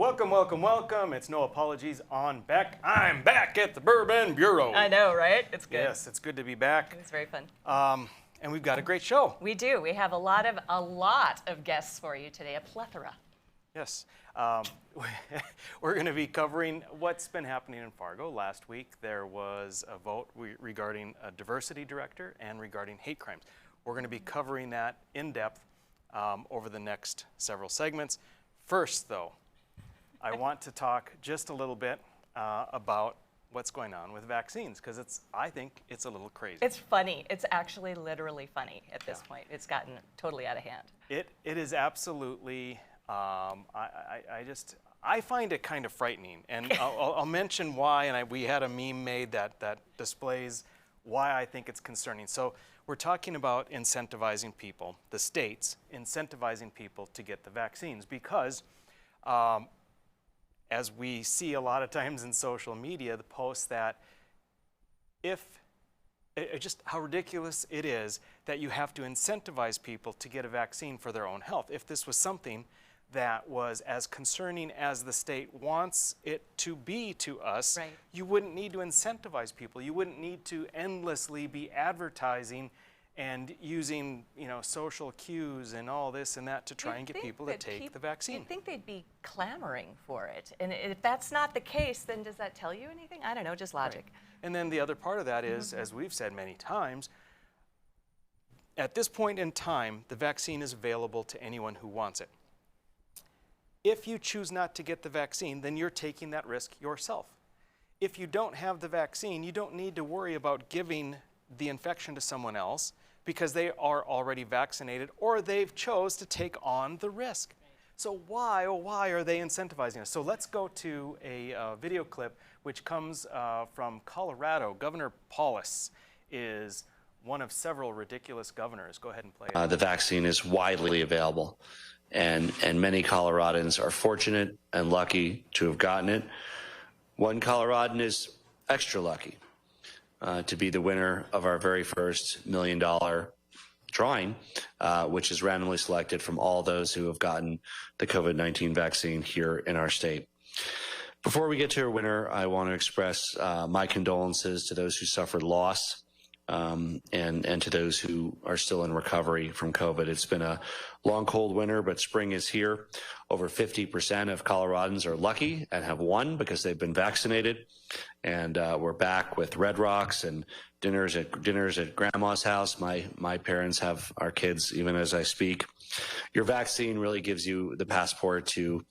Welcome, welcome, welcome. It's No Apologies on Beck. I'm back at the Bourbon Bureau. I know, right? It's good. Yes, it's good to be back. It was very fun. And we've got a great show. We do. We have a lot of guests for you today, a plethora. Yes. We're going to be covering what's been happening in Fargo. Last week there was a vote regarding a diversity director and regarding hate crimes. We're going to be covering that in depth over the next several segments. First, though, I want to talk just a little bit about what's going on with vaccines, because I think it's a little crazy. It's funny. It's actually literally funny at this point. It's gotten totally out of hand. It is absolutely, I find it kind of frightening, and I'll mention why, and we had a meme made that displays why I think it's concerning. So we're talking about incentivizing people, the states incentivizing people to get the vaccines, because as we see a lot of times in social media, the posts that just how ridiculous it is that you have to incentivize people to get a vaccine for their own health. If this was something that was as concerning as the state wants it to be to us, right, you wouldn't need to incentivize people. You wouldn't need to endlessly be advertising and using, social cues and all this and that to try and get people to take the vaccine. You'd think they'd be clamoring for it. And if that's not the case, then does that tell you anything? I don't know, just logic. Right. And then the other part of that is, as we've said many times, at this point in time, the vaccine is available to anyone who wants it. If you choose not to get the vaccine, then you're taking that risk yourself. If you don't have the vaccine, you don't need to worry about giving the infection to someone else, because they are already vaccinated or they've chose to take on the risk. So why are they incentivizing us? So let's go to a video clip which comes from Colorado. Governor Polis is one of several ridiculous governors. Go ahead and play it. The vaccine is widely available, and many Coloradans are fortunate and lucky to have gotten it. One Coloradan is extra lucky to be the winner of our very first $1 million drawing, which is randomly selected from all those who have gotten the COVID-19 vaccine here in our state. Before we get to our winner, I want to express my condolences to those who suffered loss and to those who are still in recovery from COVID. It's been a long, cold winter, but spring is here. Over 50% of Coloradans are lucky and have won because they've been vaccinated. And we're back with Red Rocks and dinners at Grandma's house. My parents have our kids even as I speak. Your vaccine really gives you the passport to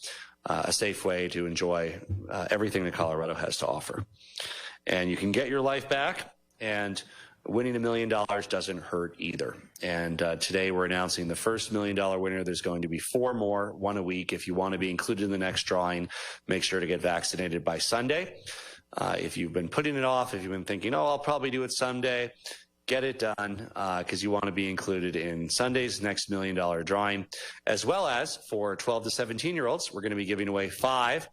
a safe way to enjoy everything that Colorado has to offer. And you can get your life back, and winning $1 million doesn't hurt either. And today we're announcing the first $1 million winner. There's going to be 4 more, 1 a week. If you want to be included in the next drawing, make sure to get vaccinated by Sunday. If you've been putting it off, if you've been thinking, I'll probably do it someday, get it done, because you want to be included in Sunday's next $1 million drawing, as well as for 12 to 17-year-olds, we're going to be giving away 5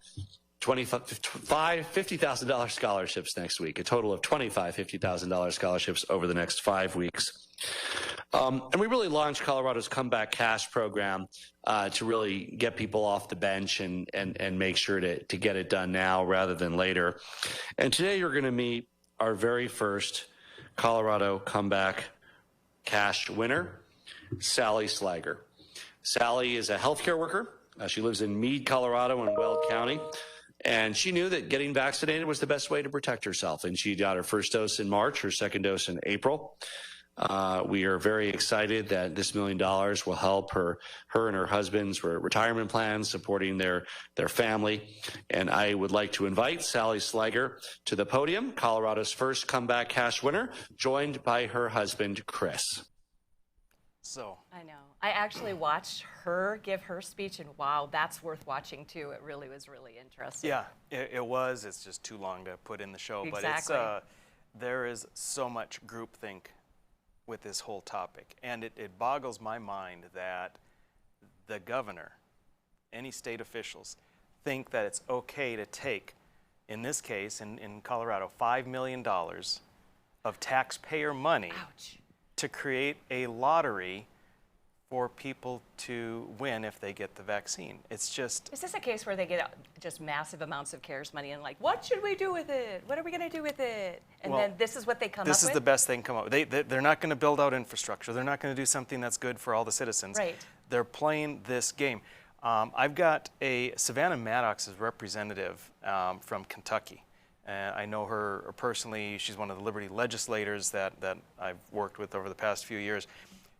$50,000 scholarships next week, a total of 25 $50,000 scholarships over the next 5 weeks. And we really launched Colorado's Comeback Cash program to really get people off the bench and make sure to get it done now rather than later. And today you're going to meet our very first Colorado Comeback Cash winner, Sally Slager. Sally is a healthcare worker. She lives in Meade, Colorado in Weld County. And she knew that getting vaccinated was the best way to protect herself. And she got her first dose in March, her second dose in April. We are very excited that this $1 million will help her and her husband's retirement plans, supporting their family. And I would like to invite Sally Slager to the podium, Colorado's first Comeback Cash winner, joined by her husband, Chris. So I know. I actually watched her give her speech, and wow, that's worth watching too. It really was really interesting. yeah, it was. It's just too long to put in the show. Exactly. But there is so much groupthink with this whole topic. And it boggles my mind that the governor, any state officials, think that it's okay to take, in this case, in Colorado, $5 million of taxpayer money Ouch. to create a lottery for people to win if they get the vaccine. It's just... Is this a case where they get just massive amounts of CARES money and like, what should we do with it? What are we going to do with it? And well, then this is what they come up with? This is the best they can come up with. They're not going to build out infrastructure. They're not going to do something that's good for all the citizens. Right. They're playing this game. I've got a Savannah Maddox's representative from Kentucky. I know her personally. She's one of the Liberty legislators that I've worked with over the past few years.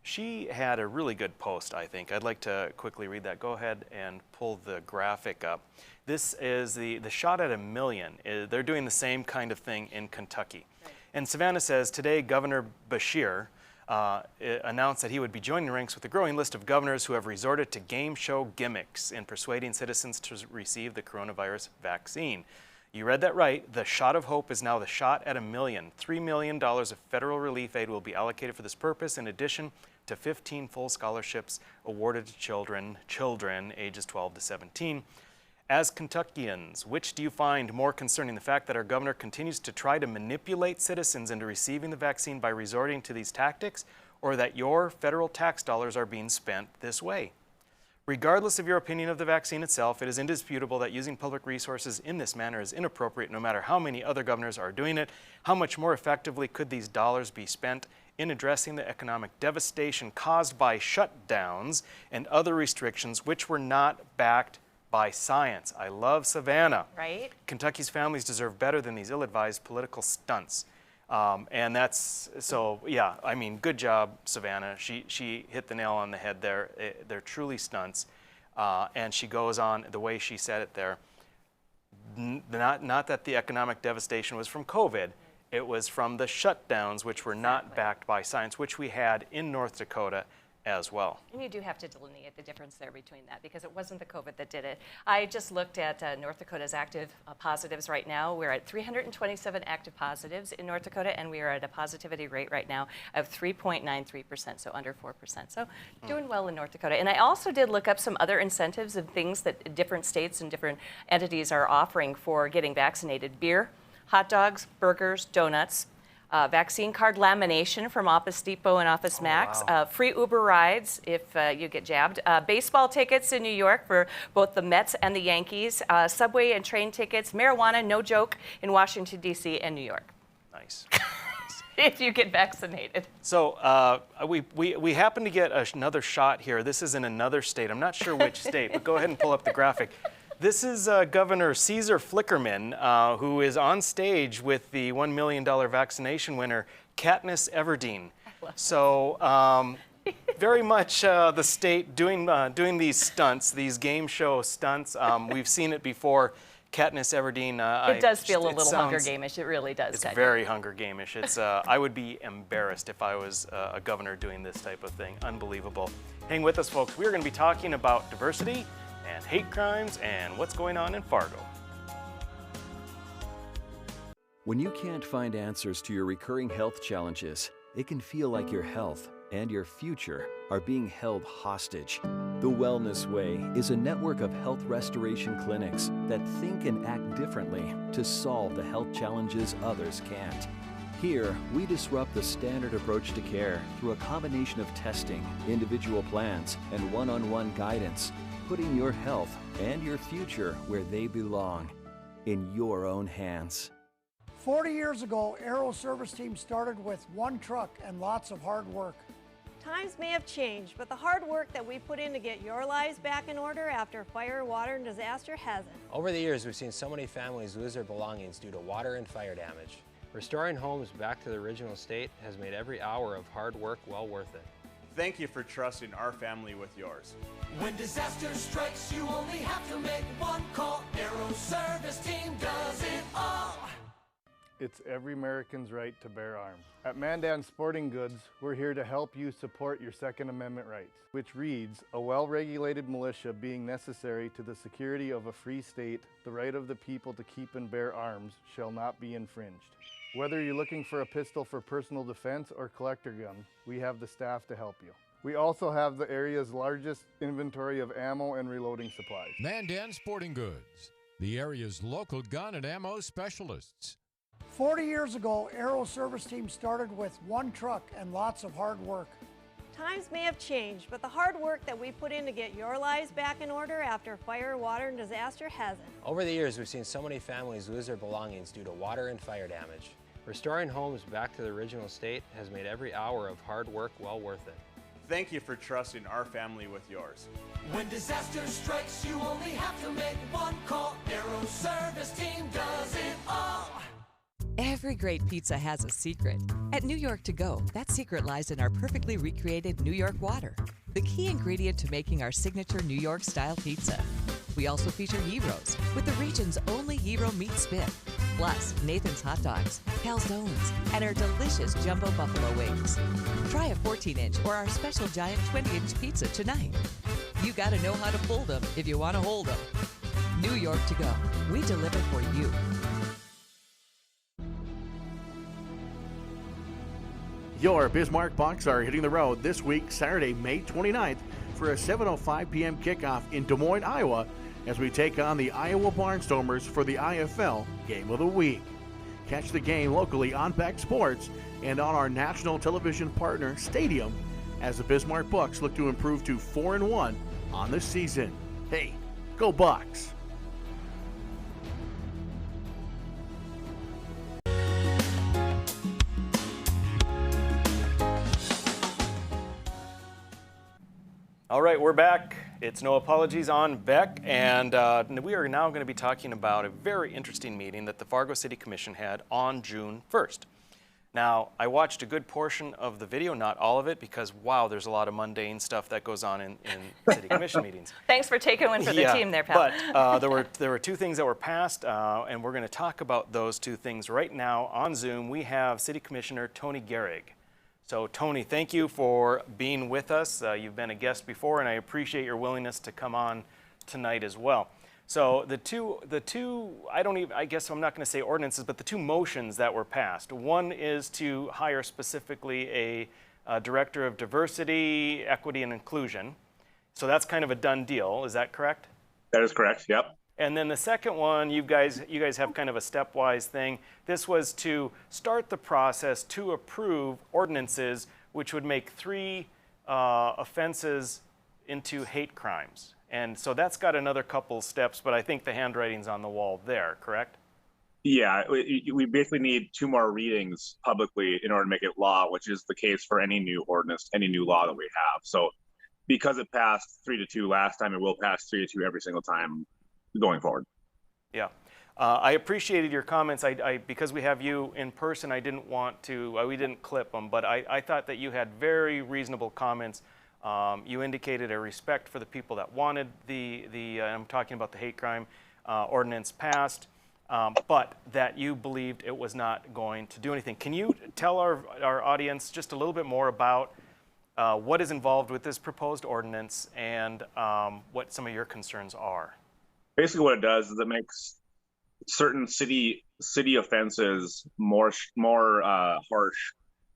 She had a really good post, I think. I'd like to quickly read that. Go ahead and pull the graphic up. This is the shot at 1 million. They're doing the same kind of thing in Kentucky. Right. And Savannah says, today Governor Bashir announced that he would be joining ranks with a growing list of governors who have resorted to game show gimmicks in persuading citizens to receive the coronavirus vaccine. You read that right. The shot of hope is now the shot at 1 million. $3 million of federal relief aid will be allocated for this purpose, in addition to 15 full scholarships awarded to children ages 12 to 17. As Kentuckians, which do you find more concerning, the fact that our governor continues to try to manipulate citizens into receiving the vaccine by resorting to these tactics, or that your federal tax dollars are being spent this way? Regardless of your opinion of the vaccine itself, it is indisputable that using public resources in this manner is inappropriate, no matter how many other governors are doing it. How much more effectively could these dollars be spent in addressing the economic devastation caused by shutdowns and other restrictions which were not backed by science? I love Savannah. Right. Kentucky's families deserve better than these ill-advised political stunts. And that's, so yeah, I mean, good job, Savannah. She hit the nail on the head there. They're truly stunts. And she goes on, the way she said it there, not that the economic devastation was from COVID, it was from the shutdowns, which were not backed by science, which we had in North Dakota as well. And you do have to delineate the difference there between that, because it wasn't the COVID that did it. I just looked at North Dakota's active positives right now. We're at 327 active positives in North Dakota, and we are at a positivity rate right now of 3.93%, so under 4%. So doing well in North Dakota. And I also did look up some other incentives and things that different states and different entities are offering for getting vaccinated. Beer, hot dogs, burgers, donuts, vaccine card lamination from Office Depot and Office Max, wow. Free Uber rides if you get jabbed, baseball tickets in New York for both the Mets and the Yankees, subway and train tickets, marijuana, no joke, in Washington, D.C. and New York. Nice. If you get vaccinated. So we happen to get another shot here. This is in another state. I'm not sure which state, but go ahead and pull up the graphic. This is Governor Caesar Flickerman, who is on stage with the $1 million vaccination winner, Katniss Everdeen. So very much the state doing doing these stunts, these game show stunts. We've seen it before. Katniss Everdeen. It does feel a little Hunger Game-ish. It really does. It's very Hunger Game-ish. It's I would be embarrassed if I was a governor doing this type of thing. Unbelievable. Hang with us, folks. We're going to be talking about diversity and hate crimes and what's going on in Fargo. When you can't find answers to your recurring health challenges, it can feel like your health and your future are being held hostage. The Wellness Way is a network of health restoration clinics that think and act differently to solve the health challenges others can't. Here, we disrupt the standard approach to care through a combination of testing, individual plans, and one-on-one guidance, putting your health and your future where they belong, in your own hands. 40 years ago, Aero Service Team started with one truck and lots of hard work. Times may have changed, but the hard work that we put in to get your lives back in order after fire, water, and disaster hasn't. Over the years, we've seen so many families lose their belongings due to water and fire damage. Restoring homes back to the original state has made every hour of hard work well worth it. Thank you for trusting our family with yours. When disaster strikes, you only have to make one call. Aero Service Team does it all. It's every American's right to bear arms. At Mandan Sporting Goods, we're here to help you support your Second Amendment rights, which reads, a well-regulated militia being necessary to the security of a free state, the right of the people to keep and bear arms shall not be infringed. Whether you're looking for a pistol for personal defense or collector gun, we have the staff to help you. We also have the area's largest inventory of ammo and reloading supplies. Mandan Sporting Goods, the area's local gun and ammo specialists. 40 years ago, Aero Service Team started with one truck and lots of hard work. Times may have changed, but the hard work that we put in to get your lives back in order after fire, water, and disaster hasn't. Over the years, we've seen so many families lose their belongings due to water and fire damage. Restoring homes back to the original state has made every hour of hard work well worth it. Thank you for trusting our family with yours. When disaster strikes, you only have to make one call. Arrow Service Team does it all. Every great pizza has a secret. At New York To Go, that secret lies in our perfectly recreated New York water, the key ingredient to making our signature New York-style pizza. We also feature gyros, with the region's only gyro meat spit, plus Nathan's hot dogs, calzones, and our delicious jumbo buffalo wings. Try a 14-inch or our special giant 20-inch pizza tonight. You gotta know how to fold them if you want to hold them. New York To Go, we deliver for you. Your Bismarck Bucks are hitting the road this week, Saturday, May 29th, for a 7:05 p.m. kickoff in Des Moines, Iowa, as we take on the Iowa Barnstormers for the IFL Game of the Week. Catch the game locally on Beck Sports and on our national television partner, Stadium, as the Bismarck Bucks look to improve to 4-1 on the season. Hey, go Bucks! All right, we're back. It's No Apologies on Beck, and we are now going to be talking about a very interesting meeting that the Fargo City Commission had on June 1st. Now, I watched a good portion of the video, not all of it, because, wow, there's a lot of mundane stuff that goes on in City Commission meetings. Thanks for taking one for the team there, pal. But there were two things that were passed, and we're going to talk about those two things right now. On Zoom, we have City Commissioner Tony Gehrig. So, Tony, thank you for being with us. You've been a guest before, and I appreciate your willingness to come on tonight as well. So, the two, I guess I'm not going to say ordinances, but the two motions that were passed. One is to hire specifically a director of diversity, equity, and inclusion. So that's kind of a done deal. Is that correct? That is correct. Yep. And then the second one, you guys have kind of a stepwise thing. This was to start the process to approve ordinances which would make 3 offenses into hate crimes. And so that's got another couple steps, but I think the handwriting's on the wall there, correct? Yeah, we basically need 2 more readings publicly in order to make it law, which is the case for any new ordinance, any new law that we have. So because it passed 3-2 last time, it will pass 3-2 every single time going forward. Yeah. I appreciated your comments. Because we have you in person, I didn't want to, we didn't clip them, but I thought that you had very reasonable comments. You indicated a respect for the people that wanted I'm talking about the hate crime ordinance passed, but that you believed it was not going to do anything. Can you tell our audience just a little bit more about what is involved with this proposed ordinance and what some of your concerns are? Basically what it does is it makes certain city offenses more harsh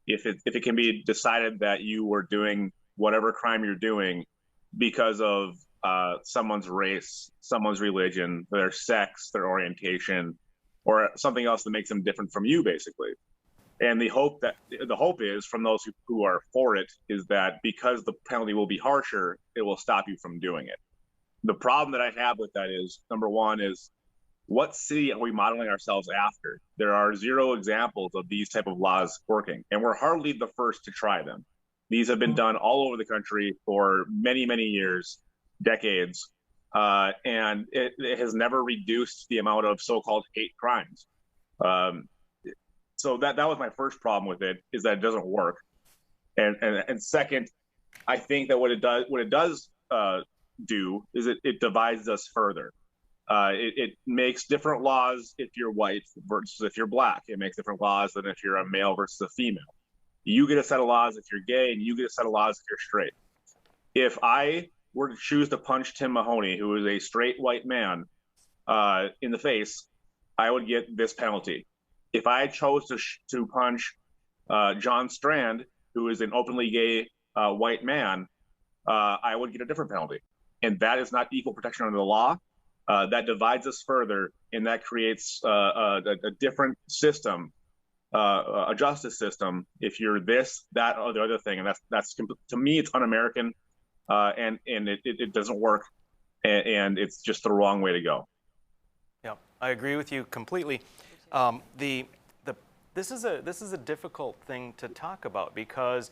if it can be decided that you were doing whatever crime you're doing because of someone's race, someone's religion, their sex, their orientation, or something else that makes them different from you, basically. And the hope is from those who are for it is that because the penalty will be harsher, it will stop you from doing it. The problem that I have with that is, number one, is what city are we modeling ourselves after? There are 0 examples of these type of laws working, and we're hardly the first to try them. These have been done all over the country for many, many years, decades, and it has never reduced the amount of so-called hate crimes. So that was my first problem with it, is that it doesn't work. And second, I think that what it does do is it divides us further. It makes different laws if you're white versus if you're black. It makes different laws than if you're a male versus a female. You get a set of laws if you're gay, and you get a set of laws if you're straight. If I were to choose to punch Tim Mahoney, who is a straight white man, in the face, I would get this penalty. If I chose to punch John Strand, who is an openly gay white man, I would get a different penalty. And that is not equal protection under the law. That divides us further, and that creates a different system a justice system if you're this, that, or the other thing, and that's to me it's un-American, and it doesn't work, and it's just the wrong way to go. Yeah, I agree with you completely. This is a difficult thing to talk about because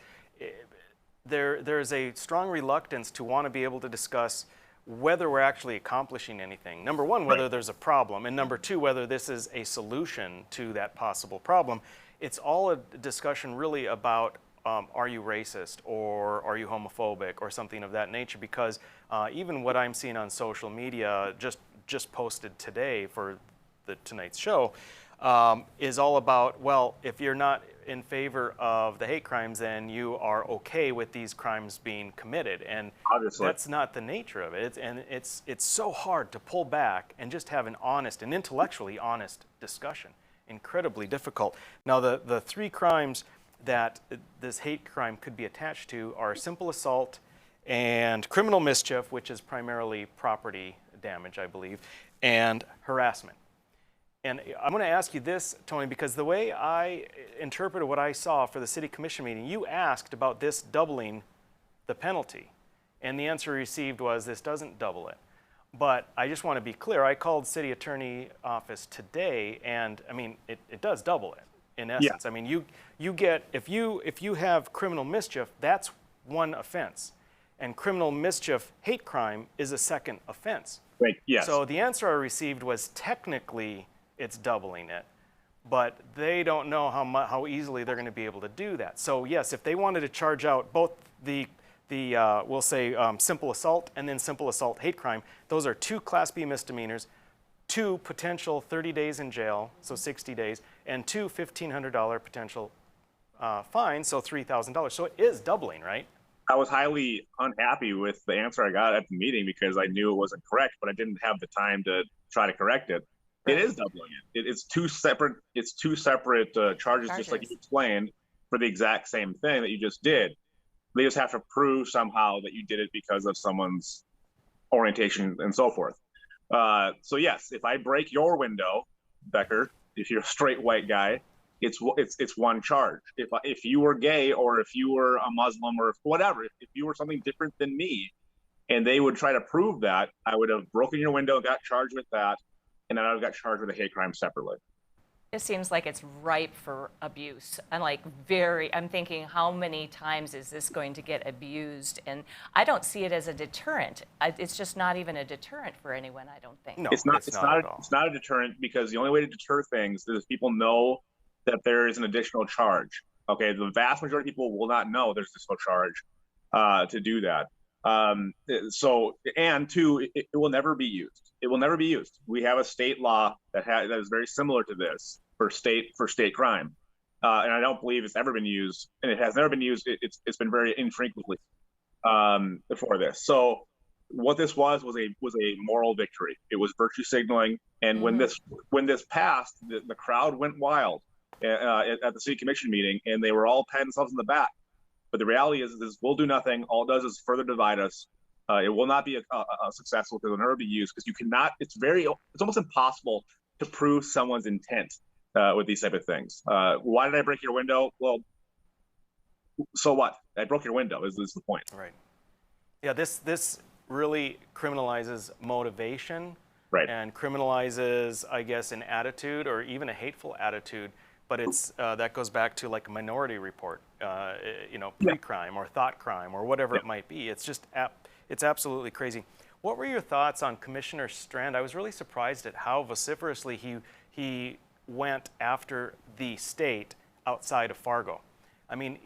there's a strong reluctance to want to be able to discuss whether we're actually accomplishing anything. Number one, whether there's a problem, and number two, whether this is a solution to that possible problem. It's all a discussion really about are you racist or are you homophobic or something of that nature, because even what I'm seeing on social media, just posted today for tonight's show, is all about, well, if you're not in favor of the hate crimes, then you are okay with these crimes being committed, and obviously that's not the nature of it. It's so hard to pull back and just have an honest and intellectually honest discussion. Incredibly difficult. Now, the three crimes that this hate crime could be attached to are simple assault and criminal mischief, which is primarily property damage, I believe, and harassment. And I'm going to ask you this, Tony, because the way I interpreted what I saw for the city commission meeting, you asked about this doubling the penalty. And the answer received was this doesn't double it. But I just want to be clear. I called city attorney office today, and I mean, it does double it in essence. Yeah. I mean, you get, if you have criminal mischief, that's one offense. And criminal mischief hate crime is a second offense. Right, yes. So the answer I received was technically it's doubling it, but they don't know how easily they're going to be able to do that. So yes, if they wanted to charge out both the we'll say simple assault and then simple assault hate crime, those are two Class B misdemeanors, two potential 30 days in jail, so 60 days, and two $1,500 potential fines, so $3,000. So it is doubling, right? I was highly unhappy with the answer I got at the meeting because I knew it wasn't correct, but I didn't have the time to try to correct it. It is doubling it. It's two separate charges, just like you explained, for the exact same thing that you just did. They just have to prove somehow that you did it because of someone's orientation and so forth. So yes, if I break your window, Becker, if you're a straight white guy, it's one charge. If you were gay or if you were a Muslim or whatever, if you were something different than me, and they would try to prove that, I would have broken your window, got charged with that, and then I got charged with a hate crime separately. It seems like it's ripe for abuse. I'm thinking, how many times is this going to get abused? And I don't see it as a deterrent. It's just not even a deterrent for anyone, I don't think. No, it's not a deterrent, because the only way to deter things is if people know that there is an additional charge. Okay, the vast majority of people will not know there's additional charge to do that. And two, it will never be used. It will never be used. We have a state law that is very similar to this for state crime, and I don't believe it's ever been used. And it has never been used. It's been very infrequently before this. So what this was a moral victory. It was virtue signaling. And when this passed, the crowd went wild at the city commission meeting, and they were all patting themselves in the back. But the reality is we'll do nothing. All it does is further divide us. It will not be a successful, because it will never be used, because you cannot. It's almost impossible to prove someone's intent with these type of things. Why did I break your window? Well, so what? I broke your window. Is the point? Right. Yeah. This really criminalizes motivation. Right. And criminalizes, I guess, an attitude or even a hateful attitude. But it's that goes back to like a Minority Report, pre-crime or thought crime or whatever it might be. It's just it's absolutely crazy. What were your thoughts on Commissioner Strand? I was really surprised at how vociferously he went after the state outside of Fargo. I mean,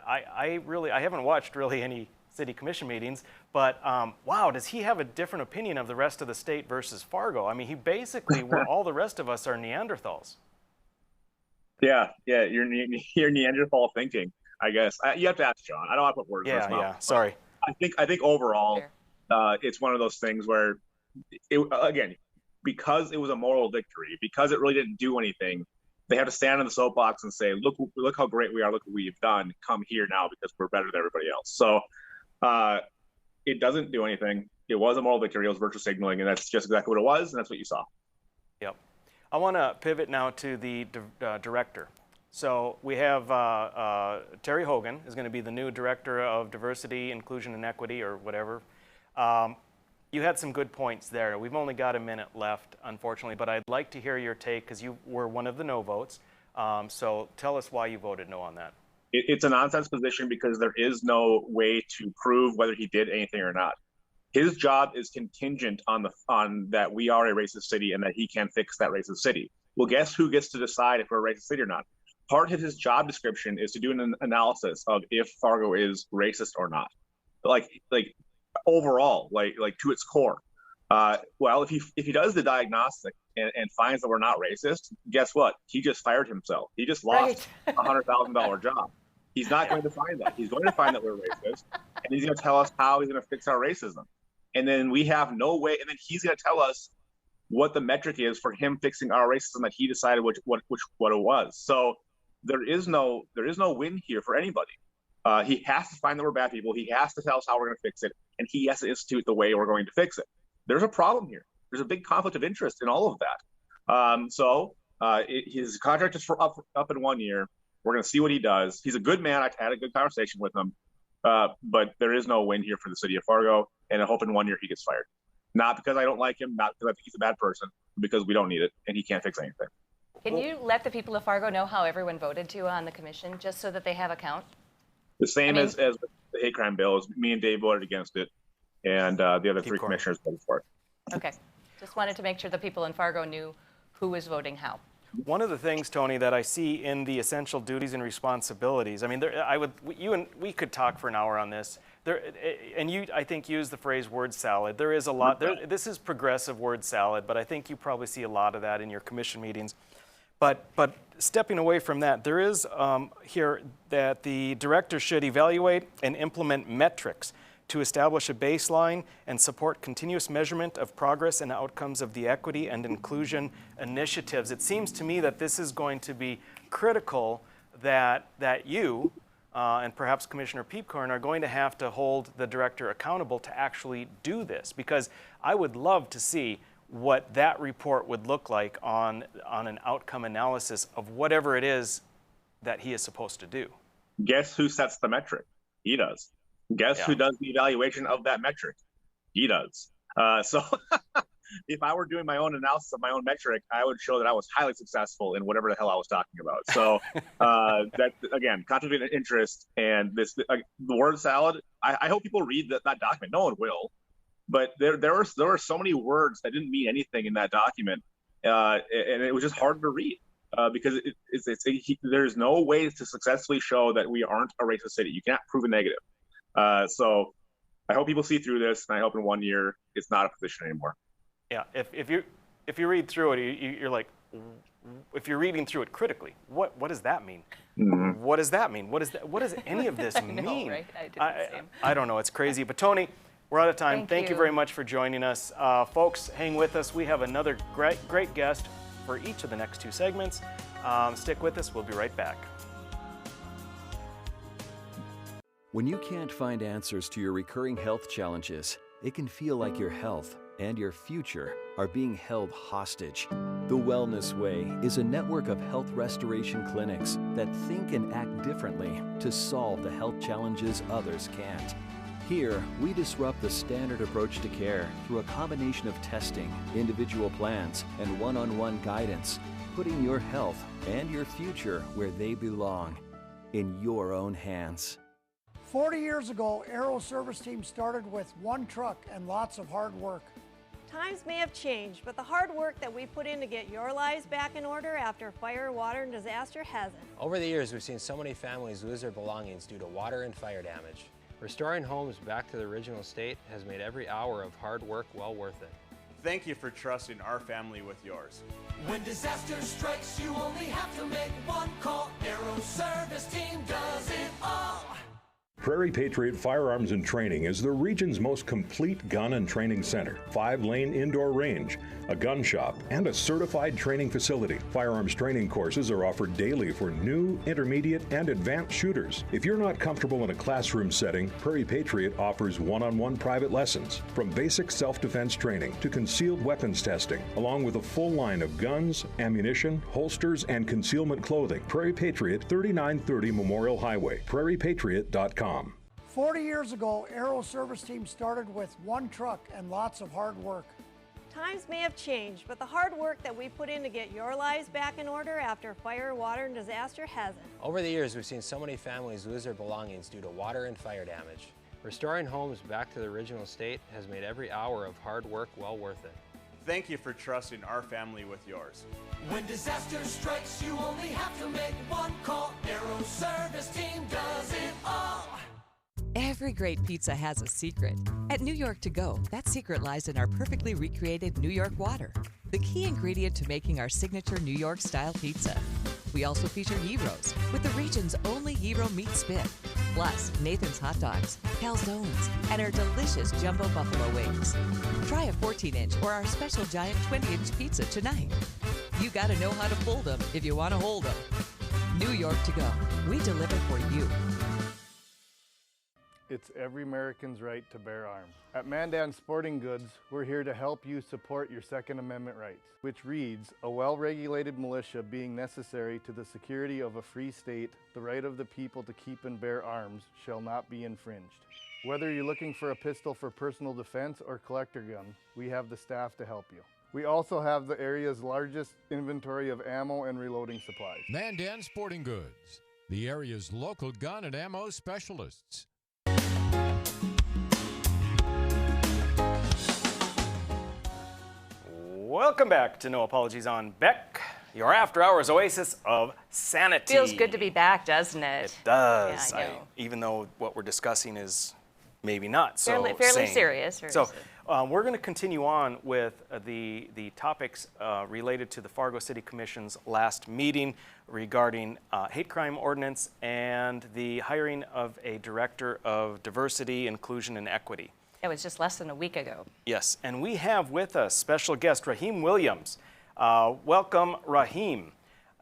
I haven't watched really any city commission meetings, but wow, does he have a different opinion of the rest of the state versus Fargo? I mean, he basically, where all the rest of us are Neanderthals. Yeah, you're Neanderthal thinking, I guess. You have to ask John. I don't want to put words in his mouth. Yeah, sorry. I think overall, it's one of those things where, again, because it was a moral victory, because it really didn't do anything, they have to stand on the soapbox and say, look how great we are, look what we've done, come here now because we're better than everybody else. So it doesn't do anything. It was a moral victory, it was virtue signaling, and that's just exactly what it was, and that's what you saw. Yep. I want to pivot now to the director So we have Terry Hogan is going to be the new Director of Diversity, Inclusion, and Equity, or whatever. You had some good points there. We've only got a minute left, unfortunately, but I'd like to hear your take because you were one of the no votes. So tell us why you voted no on that. It's a nonsense position because there is no way to prove whether he did anything or not. His job is contingent on that we are a racist city and that he can fix that racist city. Well, guess who gets to decide if we're a racist city or not? Part of his job description is to do an analysis of if Fargo is racist or not, like overall, like to its core. Well, if he does the diagnostic and finds that we're not racist, guess what? He just fired himself. He just lost a $100,000 job. He's not going to find that. He's going to find that we're racist, and he's going to tell us how he's going to fix our racism. And then we have no way. And then he's going to tell us what the metric is for him fixing our racism that he decided what it was. So there is no win here for anybody. He has to find that we're bad people. He has to tell us how we're going to fix it, and he has to institute the way we're going to fix it. There's a problem here. There's a big conflict of interest in all of that. His contract is for up in 1 year. We're going to see what he does. He's a good man. I had a good conversation with him, but there is no win here for the city of Fargo, and I hope in 1 year he gets fired. Not because I don't like him, not because I think he's a bad person, but because we don't need it, and he can't fix anything. Can you let the people of Fargo know how everyone voted to on the commission, just so that they have a count? The same as the hate crime bill. Is me and Dave voted against it, and the other three commissioners voted for it. Okay. Just wanted to make sure the people in Fargo knew who was voting how. One of the things, Tony, that I see in the essential duties and responsibilities, I mean, we could talk for an hour on this. And you, I think, use the phrase word salad. There is a lot. This is progressive word salad, but I think you probably see a lot of that in your commission meetings. But stepping away from that, there is here that the director should evaluate and implement metrics to establish a baseline and support continuous measurement of progress and outcomes of the equity and inclusion initiatives. It seems to me that this is going to be critical that you and perhaps Commissioner Peepcorn are going to have to hold the director accountable to actually do this, because I would love to see what that report would look like on an outcome analysis of whatever it is that he is supposed to do. Guess who sets the metric? He does. Guess who does the evaluation of that metric? He does. So if I were doing my own analysis of my own metric, I would show that I was highly successful in whatever the hell I was talking about. So that, again, conflict of interest and the word salad, I hope people read that document. No one will. But there were so many words that didn't mean anything in that document, and it was just hard to read because there's no way to successfully show that we aren't a racist city. You can't prove a negative. So I hope people see through this, and I hope in 1 year it's not a position anymore. Yeah, if you read through it, you're like, if you're reading through it critically, what does that mean? Mm-hmm. What does that mean? What does any of this mean? know, right? I don't know. It's crazy. But Tony, we're out of time. Thank you very much for joining us. Folks, hang with us. We have another great guest for each of the next two segments. Stick with us. We'll be right back. When you can't find answers to your recurring health challenges, it can feel like your health and your future are being held hostage. The Wellness Way is a network of health restoration clinics that think and act differently to solve the health challenges others can't. Here, we disrupt the standard approach to care through a combination of testing, individual plans, and one-on-one guidance, putting your health and your future where they belong, in your own hands. 40 years ago, Aero Service Team started with one truck and lots of hard work. Times may have changed, but the hard work that we put in to get your lives back in order after fire, water, and disaster hasn't. Over the years, we've seen so many families lose their belongings due to water and fire damage. Restoring homes back to the original state has made every hour of hard work well worth it. Thank you for trusting our family with yours. When disaster strikes, you only have to make one call. Aero Service Team does it all. Prairie Patriot Firearms and Training is the region's most complete gun and training center. 5-lane indoor range, a gun shop, and a certified training facility. Firearms training courses are offered daily for new, intermediate, and advanced shooters. If you're not comfortable in a classroom setting, Prairie Patriot offers one-on-one private lessons, from basic self-defense training to concealed weapons testing, along with a full line of guns, ammunition, holsters, and concealment clothing. Prairie Patriot, 3930 Memorial Highway, prairiepatriot.com. 40 years ago, Aero Service Team started with one truck and lots of hard work. Times may have changed, but the hard work that we put in to get your lives back in order after fire, water, and disaster hasn't. Over the years, we've seen so many families lose their belongings due to water and fire damage. Restoring homes back to the original state has made every hour of hard work well worth it. Thank you for trusting our family with yours. When disaster strikes, you only have to make one call. Aero Service Team does it all. Every great pizza has a secret. At New York To Go, that secret lies in our perfectly recreated New York water, the key ingredient to making our signature New York-style pizza. We also feature gyros, with the region's only gyro meat spit, plus Nathan's hot dogs, calzones, and our delicious jumbo buffalo wings. Try a 14-inch or our special giant 20-inch pizza tonight. You gotta know how to fold them if you want to hold them. New York To Go, we deliver for you. It's every American's right to bear arms. At Mandan Sporting Goods, we're here to help you support your Second Amendment rights, which reads, a well-regulated militia being necessary to the security of a free state, the right of the people to keep and bear arms shall not be infringed. Whether you're looking for a pistol for personal defense or collector gun, we have the staff to help you. We also have the area's largest inventory of ammo and reloading supplies. Mandan Sporting Goods, the area's local gun and ammo specialists. Welcome back to No Apologies on Beck, your after-hours oasis of sanity. Feels good to be back, doesn't it? It does. Yeah, I know. Even though what we're discussing is maybe not so fairly sane. serious. So we're going to continue on with the topics related to the Fargo City Commission's last meeting regarding hate crime ordinance and the hiring of a director of diversity, inclusion, and equity. It was just less than a week ago. Yes, and we have with us special guest Raheem Williams. Welcome, Raheem.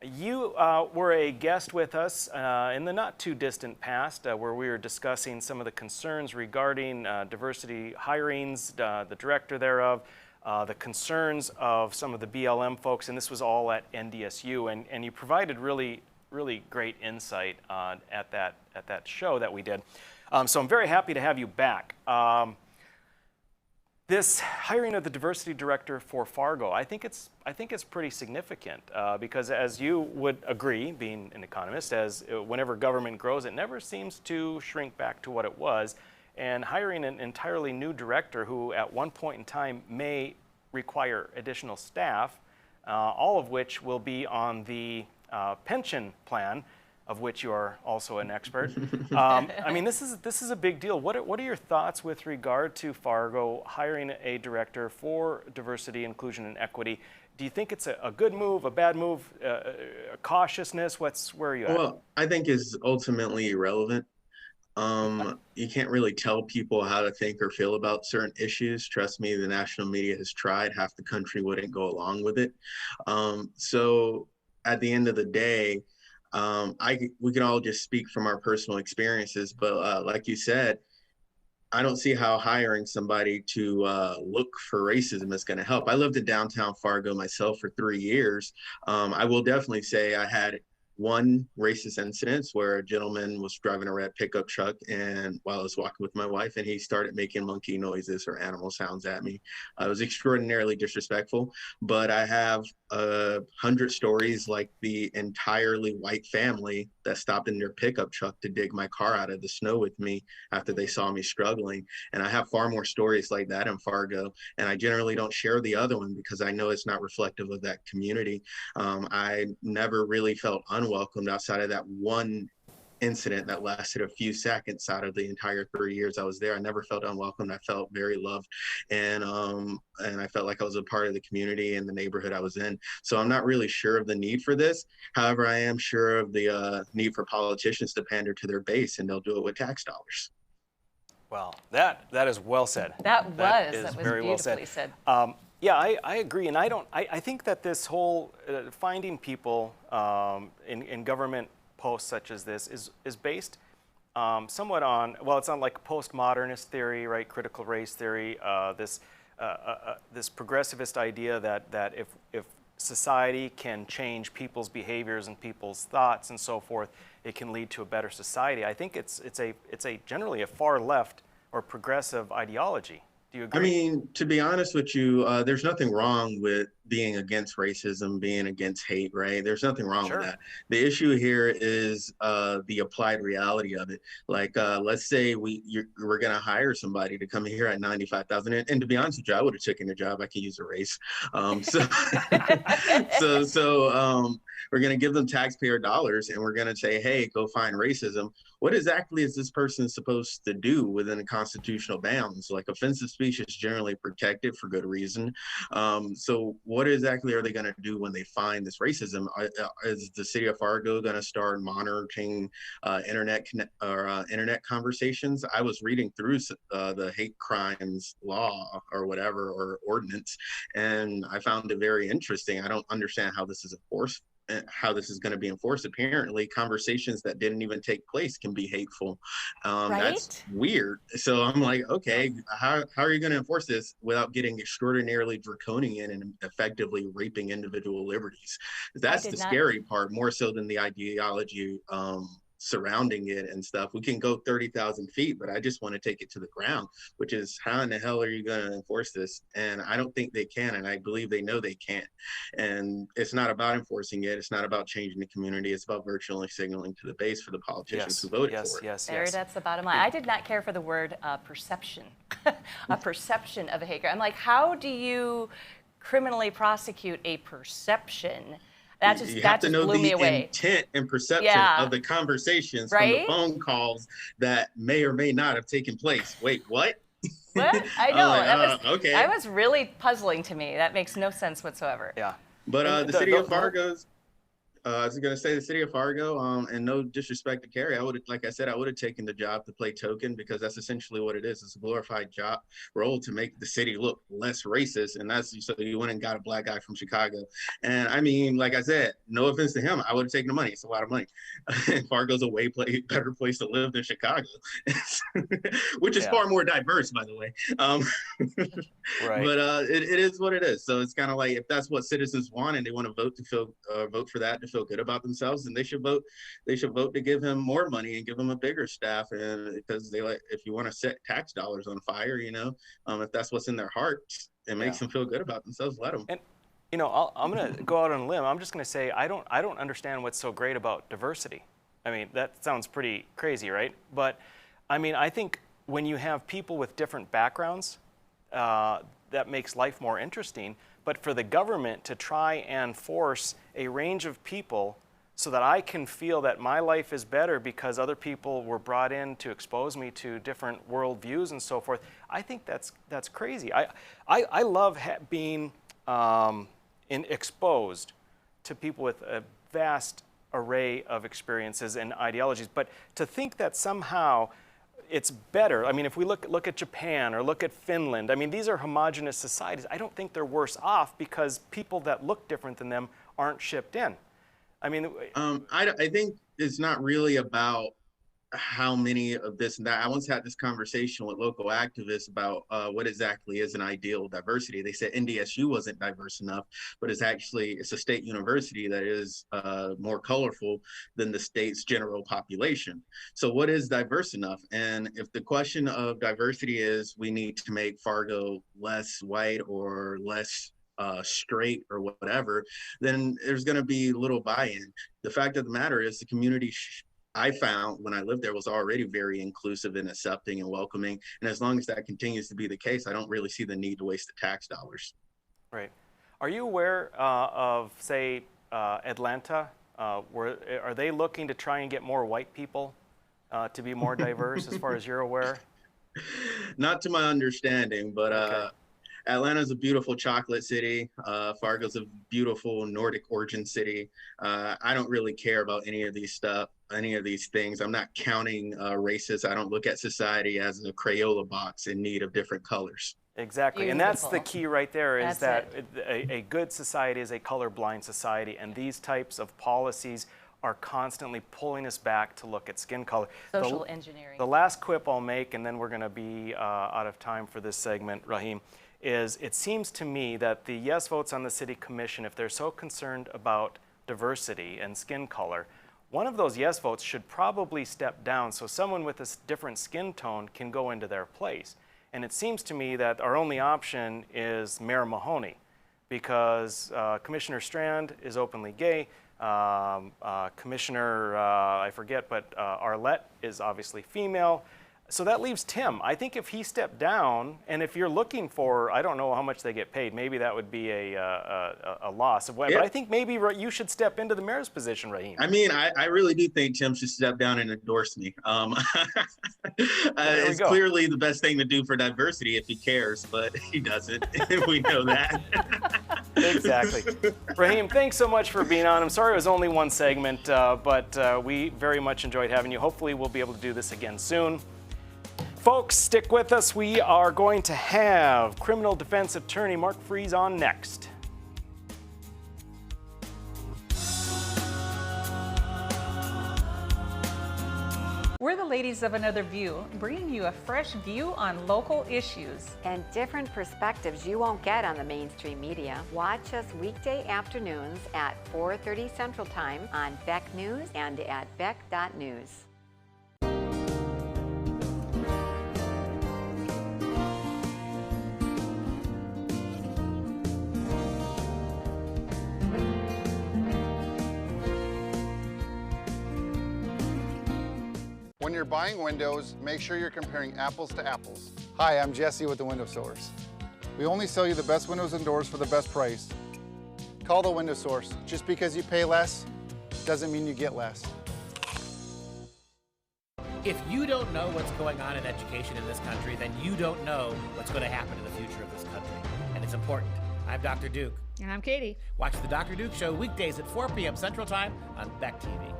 You were a guest with us in the not too distant past where we were discussing some of the concerns regarding diversity hirings, the director thereof, the concerns of some of the BLM folks, and this was all at NDSU, and you provided really great insight at that show that we did. So I'm very happy to have you back. This hiring of the diversity director for Fargo, I think it's pretty significant because, as you would agree, being an economist, as whenever government grows, it never seems to shrink back to what it was. And hiring an entirely new director who, at one point in time, may require additional staff, all of which will be on the pension plan, of which you are also an expert. I mean, this is a big deal. What are your thoughts with regard to Fargo hiring a director for diversity, inclusion, and equity? Do you think it's a good move, a bad move, a cautiousness? Where are you at? Well, I think it's ultimately irrelevant. You can't really tell people how to think or feel about certain issues. Trust me, the national media has tried. Half the country wouldn't go along with it. So at the end of the day, we can all just speak from our personal experiences, but like you said, I don't see how hiring somebody to look for racism is going to help. I lived in downtown Fargo myself for 3 years. I will definitely say I had one racist incident where a gentleman was driving a red pickup truck, and while I was walking with my wife, and he started making monkey noises or animal sounds at me. It was extraordinarily disrespectful, but I have 100 stories like the entirely white family that stopped in their pickup truck to dig my car out of the snow with me after they saw me struggling. And I have far more stories like that in Fargo, and I generally don't share the other one because I know it's not reflective of that community. I never really felt unwelcomed outside of that one incident that lasted a few seconds out of the entire 3 years I was there. I never felt unwelcome. I felt very loved, and I felt like I was a part of the community and the neighborhood I was in. So I'm not really sure of the need for this. However, I am sure of the need for politicians to pander to their base, and they'll do it with tax dollars. Well, that is well said. That was very well beautifully said. Yeah, I agree, and I think that this whole finding people in government posts such as this is based somewhat on, well, it's on like postmodernist theory, right? Critical race theory. This progressivist idea that if society can change people's behaviors and people's thoughts and so forth, it can lead to a better society. I think it's a generally a far left or progressive ideology. Do you agree? I mean, to be honest with you, there's nothing wrong with being against racism, being against hate, right? There's nothing wrong with that. The issue here is the applied reality of it. Like, let's say we're going to hire somebody to come here at $95,000, and to be honest with you, I would have taken the job. I could use a raise. So we're going to give them taxpayer dollars, and we're going to say, hey, go find racism. What exactly is this person supposed to do within the constitutional bounds? Like, offensive speech is generally protected for good reason. So what exactly are they going to do when they find this racism? Is the city of Fargo going to start monitoring internet conversations? I was reading through the hate crimes law or whatever, or ordinance, and I found it very interesting. I don't understand how this is enforced. How this is going to be enforced. Apparently, conversations that didn't even take place can be hateful. Right? That's weird. So I'm like, okay, how are you going to enforce this without getting extraordinarily draconian and effectively raping individual liberties? That's the scary part, more so than the ideology surrounding it and stuff. We can go 30,000 feet, but I just want to take it to the ground, which is how in the hell are you going to enforce this? And I don't think they can, and I believe they know they can't. And it's not about enforcing it. It's not about changing the community. It's about virtually signaling to the base for the politicians who voted for it. That's the bottom line. I did not care for the word perception, a perception of a hate crime. I'm like, how do you criminally prosecute a perception? That just blew me away. Intent and perception of the conversations from the phone calls that may or may not have taken place. Wait, what? What? I know. Okay. That was really puzzling to me. That makes no sense whatsoever. Yeah. But the city of Fargo's, I was going to say the city of Fargo, and no disrespect to Carrie, like I said, I would have taken the job to play token, because that's essentially what it is. It's a glorified job role to make the city look less racist. And that's, so you went and got a black guy from Chicago. And I mean, like I said, no offense to him, I would have taken the money. It's a lot of money. Fargo's a way better place to live than Chicago, which is far more diverse, by the way. Right. But it is what it is. So it's kind of like, if that's what citizens want and they want to vote for that to feel good about themselves, and they should vote to give him more money and give him a bigger staff. And because if you want to set tax dollars on fire, if that's what's in their hearts, it makes them feel good about themselves, let them. And I'm going to go out on a limb. I'm just going to say I don't understand what's so great about diversity. I mean, that sounds pretty crazy, right? But I mean, I think when you have people with different backgrounds, that makes life more interesting. But for the government to try and force a range of people so that I can feel that my life is better because other people were brought in to expose me to different worldviews and so forth, I think that's crazy. I love being exposed to people with a vast array of experiences and ideologies. But to think that somehow it's better. I mean, if we look at Japan or look at Finland, I mean, these are homogenous societies. I don't think they're worse off because people that look different than them aren't shipped in. I mean, I think it's not really about how many of this and that. I once had this conversation with local activists about what exactly is an ideal diversity. They said NDSU wasn't diverse enough, but it's a state university that is more colorful than the state's general population. So what is diverse enough? And if the question of diversity is we need to make Fargo less white or less straight or whatever, then there's going to be little buy-in. The fact of the matter is the community I found when I lived there was already very inclusive and accepting and welcoming. And as long as that continues to be the case, I don't really see the need to waste the tax dollars. Right. Are you aware of, say, Atlanta, Are they looking to try and get more white people to be more diverse as far as you're aware? Not to my understanding, but Okay. Atlanta's a beautiful chocolate city. Fargo's a beautiful Nordic origin city. I don't really care about any of these things. I'm not counting races. I don't look at society as a Crayola box in need of different colors. Exactly, and that's the key right there, is That's that a good society is a colorblind society, and these types of policies are constantly pulling us back to look at skin color. Social engineering. The last quip I'll make, and then we're going to be out of time for this segment, Raheem, is it seems to me that the yes votes on the city commission, if they're so concerned about diversity and skin color, one of those yes votes should probably step down so someone with a different skin tone can go into their place. And it seems to me that our only option is Mayor Mahoney, because Commissioner Strand is openly gay. Commissioner, I forget, but Arlette is obviously female. So that leaves Tim. I think if he stepped down, and if you're looking for, I don't know how much they get paid, maybe that would be a loss. But I think maybe you should step into the mayor's position, Raheem. I mean, I really do think Tim should step down and endorse me. It's clearly the best thing to do for diversity if he cares, but he doesn't. We know that. Exactly. Raheem, thanks so much for being on. I'm sorry it was only one segment, but we very much enjoyed having you. Hopefully we'll be able to do this again soon. Folks, stick with us. We are going to have criminal defense attorney Mark Freese on next. We're the ladies of Another View, bringing you a fresh view on local issues. And different perspectives you won't get on the mainstream media. Watch us weekday afternoons at 4:30 Central Time on Beck News and at beck.news. When you're buying windows, make sure you're comparing apples to apples. Hi, I'm Jesse with the Window Source. We only sell you the best windows and doors for the best price. Call the Window Source. Just because you pay less doesn't mean you get less. If you don't know what's going on in education in this country, then you don't know what's going to happen in the future of this country. And it's important. I'm Dr. Duke. And I'm Katie. Watch the Dr. Duke Show weekdays at 4 p.m. Central Time on Beck TV.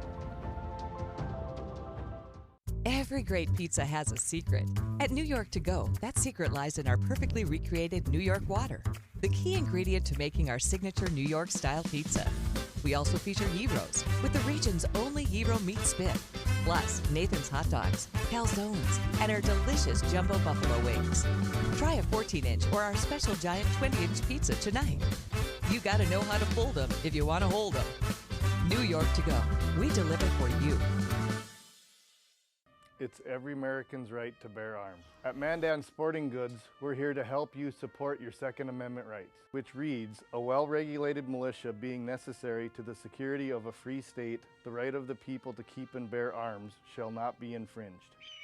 Every great pizza has a secret. At New York To Go, that secret lies in our perfectly recreated New York water, the key ingredient to making our signature New York style pizza. We also feature Heroes with the region's only Hero meat spit, plus Nathan's hot dogs, calzones, and our delicious jumbo buffalo wings. Try a 14-inch or our special giant 20-inch pizza tonight. You gotta know how to fold them if you want to hold them. New York To Go. We deliver for you. It's every American's right to bear arms. At Mandan Sporting Goods, we're here to help you support your Second Amendment rights, which reads, a well-regulated militia being necessary to the security of a free state, the right of the people to keep and bear arms shall not be infringed.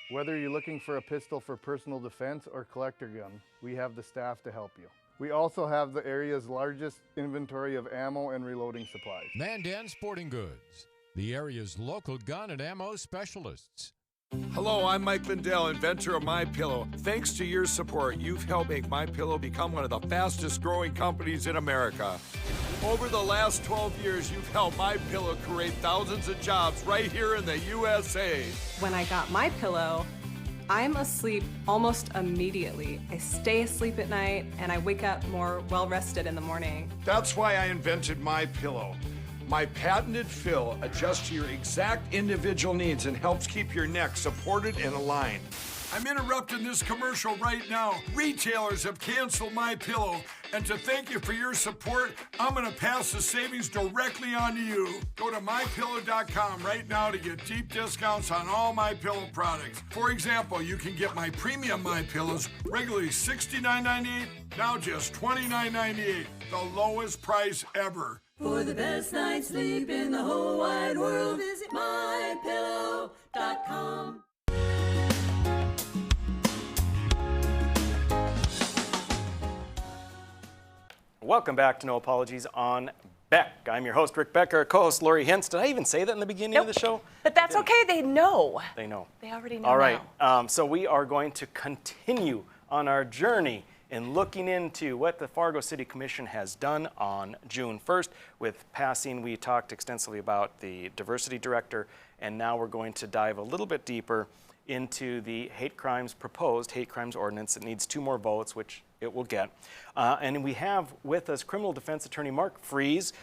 Whether you're looking for a pistol for personal defense or collector gun, we have the staff to help you. We also have the area's largest inventory of ammo and reloading supplies. Mandan Sporting Goods, the area's local gun and ammo specialists. Hello, I'm Mike Lindell, inventor of MyPillow. Thanks to your support, you've helped make MyPillow become one of the fastest growing companies in America. Over the last 12 years, you've helped MyPillow create thousands of jobs right here in the USA. When I got MyPillow, I'm asleep almost immediately. I stay asleep at night and I wake up more well-rested in the morning. That's why I invented MyPillow. My patented fill adjusts to your exact individual needs and helps keep your neck supported and aligned. I'm interrupting this commercial right now. Retailers have canceled MyPillow, and to thank you for your support, I'm gonna pass the savings directly on to you. Go to MyPillow.com right now to get deep discounts on all MyPillow products. For example, you can get my premium MyPillows, regularly $69.98, now just $29.98, the lowest price ever. For the best night's sleep in the whole wide world, visit MyPillow.com. Welcome back to No Apologies on Beck. I'm your host, Rick Becker, co-host Lori Hintz. Did I even say that in the beginning of the show? But that's okay. They know. They know. They already know. All right. So we are going to continue on our journey in looking into what the Fargo City Commission has done on June 1st with passing. We talked extensively about the diversity director, and now we're going to dive a little bit deeper into the proposed hate crimes ordinance. It needs 2 more votes, which it will get. And we have with us criminal defense attorney Mark Fries,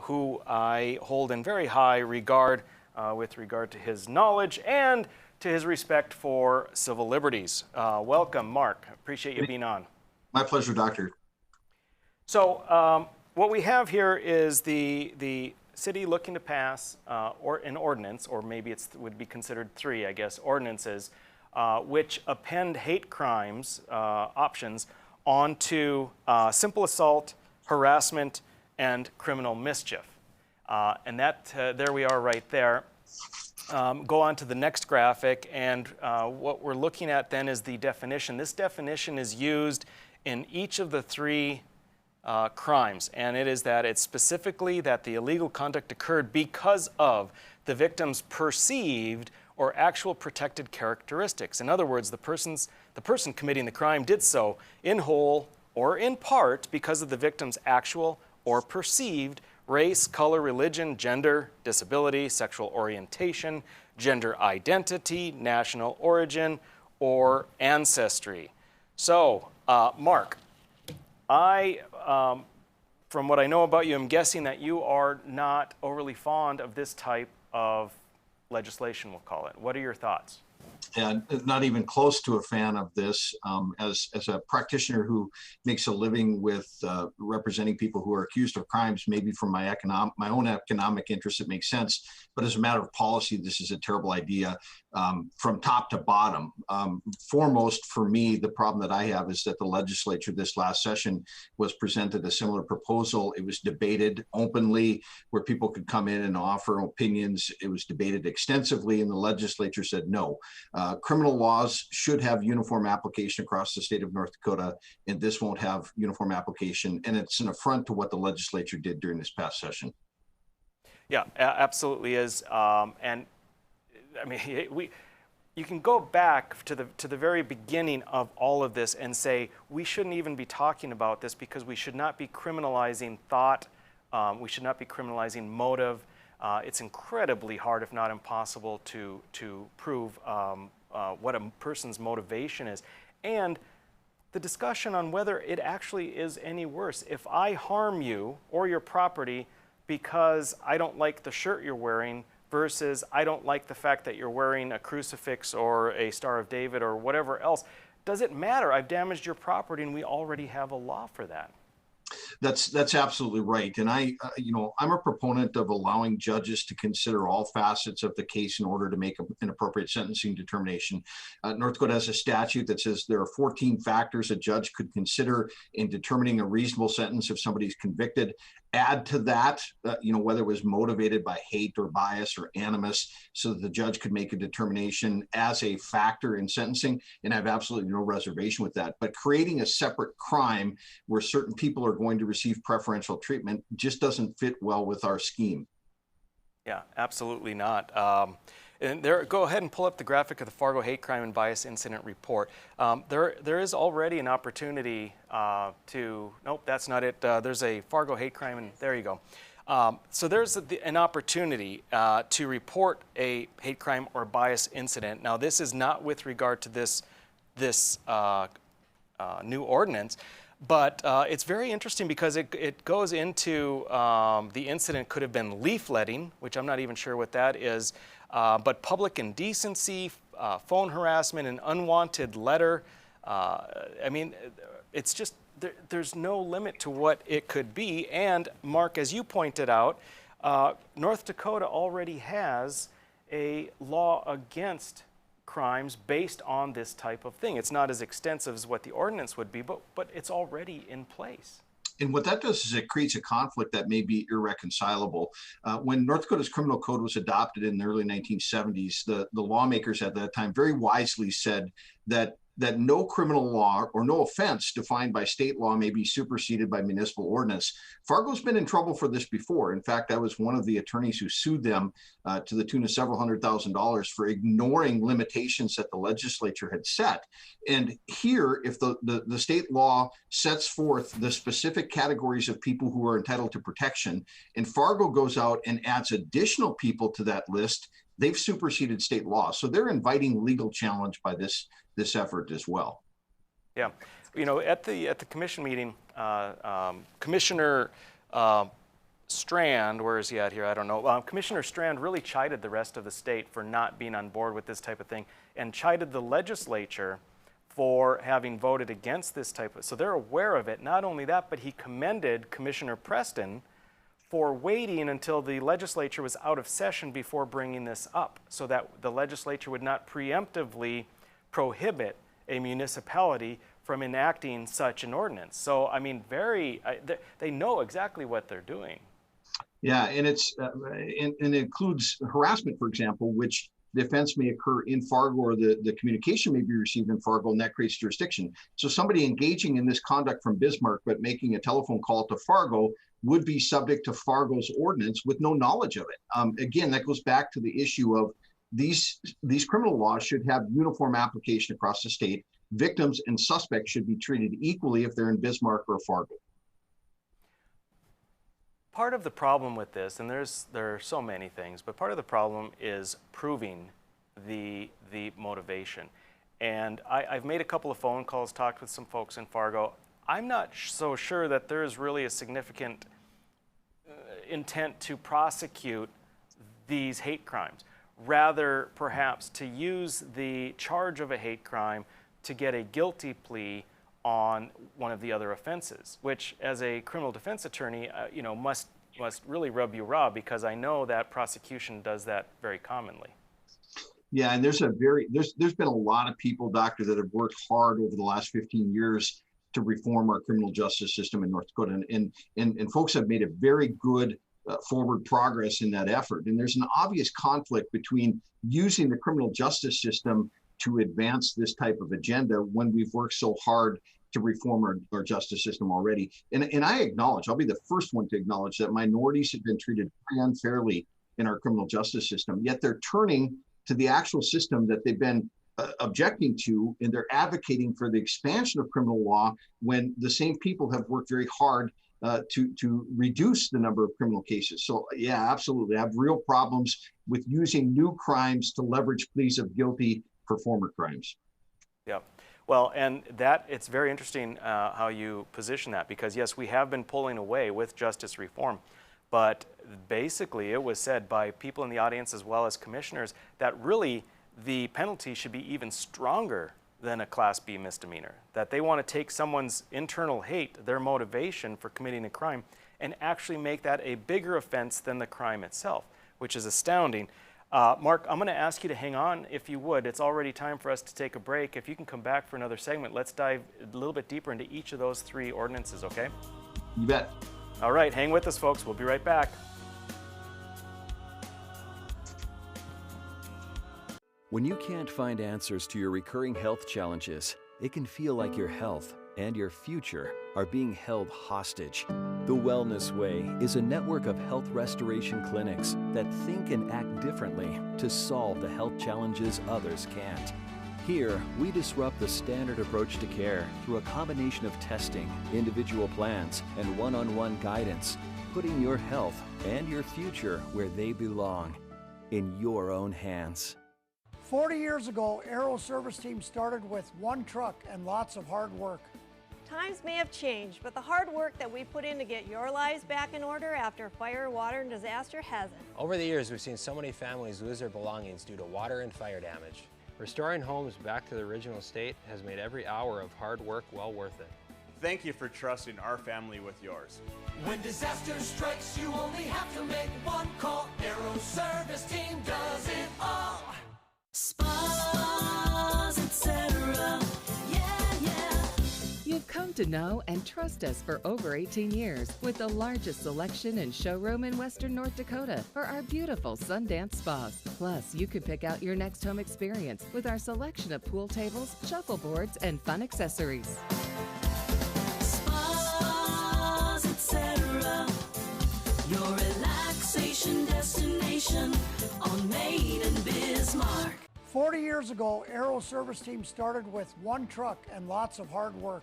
who I hold in very high regard with regard to his knowledge and to his respect for civil liberties. Welcome, Mark. Appreciate you being on. My pleasure, Doctor. So what we have here is the city looking to pass an ordinance, or maybe it would be considered 3, I guess, ordinances, which append hate crimes options onto simple assault, harassment, and criminal mischief. And that, there we are right there. Go on to the next graphic, and what we're looking at then is the definition. This definition is used in each of the 3 crimes, and it is that it's specifically that the illegal conduct occurred because of the victim's perceived or actual protected characteristics. In other words, the person committing the crime did so in whole or in part because of the victim's actual or perceived race, color, religion, gender, disability, sexual orientation, gender identity, national origin, or ancestry. So, Mark, from what I know about you, I'm guessing that you are not overly fond of this type of legislation, we'll call it. What are your thoughts? And not even close to a fan of this. As a practitioner who makes a living with representing people who are accused of crimes, maybe from my own economic interests, it makes sense. But as a matter of policy, this is a terrible idea from top to bottom. Foremost, for me, the problem that I have is that the legislature this last session was presented a similar proposal. It was debated openly where people could come in and offer opinions. It was debated extensively, and the legislature said no. Criminal laws should have uniform application across the state of North Dakota, and this won't have uniform application. And it's an affront to what the legislature did during this past session. Yeah, absolutely is. And I mean, you can go back to the very beginning of all of this and say we shouldn't even be talking about this because we should not be criminalizing thought. We should not be criminalizing motive. It's incredibly hard, if not impossible, to prove what a person's motivation is. And the discussion on whether it actually is any worse. If I harm you or your property because I don't like the shirt you're wearing versus I don't like the fact that you're wearing a crucifix or a Star of David or whatever else, does it matter? I've damaged your property and we already have a law for that. That's absolutely right. And I'm a proponent of allowing judges to consider all facets of the case in order to make an appropriate sentencing determination. North Dakota has a statute that says there are 14 factors a judge could consider in determining a reasonable sentence if somebody's convicted. Add to that, whether it was motivated by hate or bias or animus, so that the judge could make a determination as a factor in sentencing. And I have absolutely no reservation with that. But creating a separate crime where certain people are going to receive preferential treatment just doesn't fit well with our scheme. Yeah, absolutely not. And go ahead and pull up the graphic of the Fargo Hate Crime and Bias Incident Report. There is already an opportunity nope, that's not it. There's a Fargo Hate Crime, and there you go. So there's an opportunity to report a hate crime or bias incident. Now, this is not with regard to this new ordinance, but it's very interesting because it goes into the incident could have been leafletting, which I'm not even sure what that is, but public indecency, phone harassment, an unwanted letter. I mean, it's just, there's no limit to what it could be. And Mark, as you pointed out, North Dakota already has a law against crimes based on this type of thing. It's not as extensive as what the ordinance would be, but it's already in place. And what that does is it creates a conflict that may be irreconcilable. When North Dakota's criminal code was adopted in the early 1970s, the lawmakers at that time very wisely said that that no criminal law or no offense defined by state law may be superseded by municipal ordinance. Fargo's been in trouble for this before. In fact, I was one of the attorneys who sued them to the tune of several $100,000 for ignoring limitations that the legislature had set. And here, if the state law sets forth the specific categories of people who are entitled to protection, and Fargo goes out and adds additional people to that list, they've superseded state law. So they're inviting legal challenge by this effort as well. Yeah, you know, at the commission meeting, Commissioner Strand, where is he at here? I don't know. Commissioner Strand really chided the rest of the state for not being on board with this type of thing, and chided the legislature for having voted against this type of. So they're aware of it. Not only that, but he commended Commissioner Preston for waiting until the legislature was out of session before bringing this up, so that the legislature would not preemptively prohibit a municipality from enacting such an ordinance. So, I mean, they know exactly what they're doing. Yeah, and it's and it includes harassment, for example, which the offense may occur in Fargo, or the communication may be received in Fargo, and that creates jurisdiction. So somebody engaging in this conduct from Bismarck but making a telephone call to Fargo would be subject to Fargo's ordinance with no knowledge of it. Again, that goes back to the issue of these criminal laws should have uniform application across the state. Victims and suspects should be treated equally if they're in Bismarck or Fargo. Part of the problem with this, and there are so many things, but part of the problem is proving the motivation. And I've made a couple of phone calls, talked with some folks in Fargo. I'm not so sure that there is really a significant intent to prosecute these hate crimes. Rather, perhaps, to use the charge of a hate crime to get a guilty plea on one of the other offenses, which, as a criminal defense attorney, you know, must really rub you raw, because I know that prosecution does that very commonly. Yeah, and there's been a lot of people, Doctor, that have worked hard over the last 15 years to reform our criminal justice system in North Dakota, and folks have made a very good forward progress in that effort. And there's an obvious conflict between using the criminal justice system to advance this type of agenda when we've worked so hard to reform our justice system already. And I acknowledge, I'll be the first one to acknowledge that minorities have been treated very unfairly in our criminal justice system, yet they're turning to the actual system that they've been objecting to, and they're advocating for the expansion of criminal law when the same people have worked very hard to reduce the number of criminal cases. So yeah, absolutely. I have real problems with using new crimes to leverage pleas of guilty for former crimes. Yeah. Well, and that it's very interesting how you position that, because yes, we have been pulling away with justice reform, but basically it was said by people in the audience as well as commissioners that really the penalty should be even stronger than a Class B misdemeanor, that they want to take someone's internal hate, their motivation for committing a crime, and actually make that a bigger offense than the crime itself, which is astounding. Mark, I'm going to ask you to hang on if you would. It's already time for us to take a break. If you can come back for another segment, let's dive a little bit deeper into each of those three ordinances, okay? You bet. All right, hang with us, folks. We'll be right back. When you can't find answers to your recurring health challenges, it can feel like your health and your future are being held hostage. The Wellness Way is a network of health restoration clinics that think and act differently to solve the health challenges others can't. Here, we disrupt the standard approach to care through a combination of testing, individual plans, and one-on-one guidance, putting your health and your future where they belong, in your own hands. 40 years ago, Aero Service Team started with one truck and lots of hard work. Times may have changed, but the hard work that we put in to get your lives back in order after fire, water, and disaster hasn't. Over the years, we've seen so many families lose their belongings due to water and fire damage. Restoring homes back to the original state has made every hour of hard work well worth it. Thank you for trusting our family with yours. When disaster strikes, you only have to make one call. Aero Service Team does it all. Spas, etc. Yeah, yeah. You've come to know and trust us for over 18 years with the largest selection and showroom in Western North Dakota for our beautiful Sundance spas. Plus, you can pick out your next home experience with our selection of pool tables, shuffleboards, and fun accessories. Spas, etc. Your relaxation destination on Main and Bismarck. 40 years ago, Aero Service Team started with one truck and lots of hard work.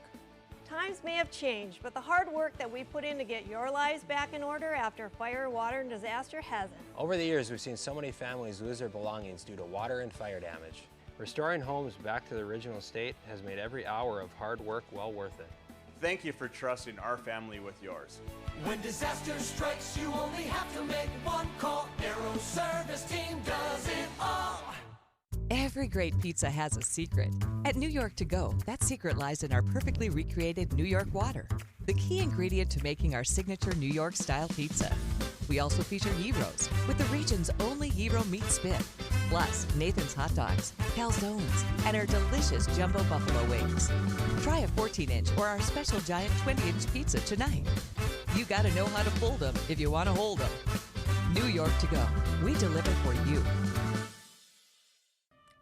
Times may have changed, but the hard work that we put in to get your lives back in order after fire, water, and disaster hasn't. Over the years, we've seen so many families lose their belongings due to water and fire damage. Restoring homes back to the original state has made every hour of hard work well worth it. Thank you for trusting our family with yours. When disaster strikes, you only have to make one call. Aero Service Team does it all. Every great pizza has a secret. At New York To Go, that secret lies in our perfectly recreated New York water, the key ingredient to making our signature New York style pizza. We also feature gyros with the region's only gyro meat spit, plus Nathan's hot dogs, calzones, and our delicious jumbo buffalo wings. Try a 14-inch or our special giant 20-inch pizza tonight. You gotta know how to fold them if you want to hold them. New York To Go, we deliver for you.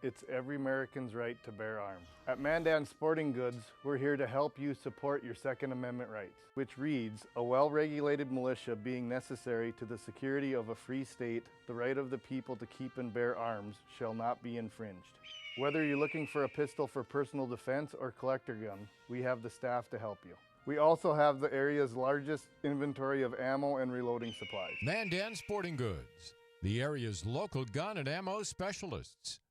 It's every American's right to bear arms. At Mandan Sporting Goods, we're here to help you support your Second Amendment rights, which reads, a well-regulated militia being necessary to the security of a free state, the right of the people to keep and bear arms shall not be infringed. Whether you're looking for a pistol for personal defense or collector gun, we have the staff to help you. We also have the area's largest inventory of ammo and reloading supplies. Mandan Sporting Goods, the area's local gun and ammo specialists.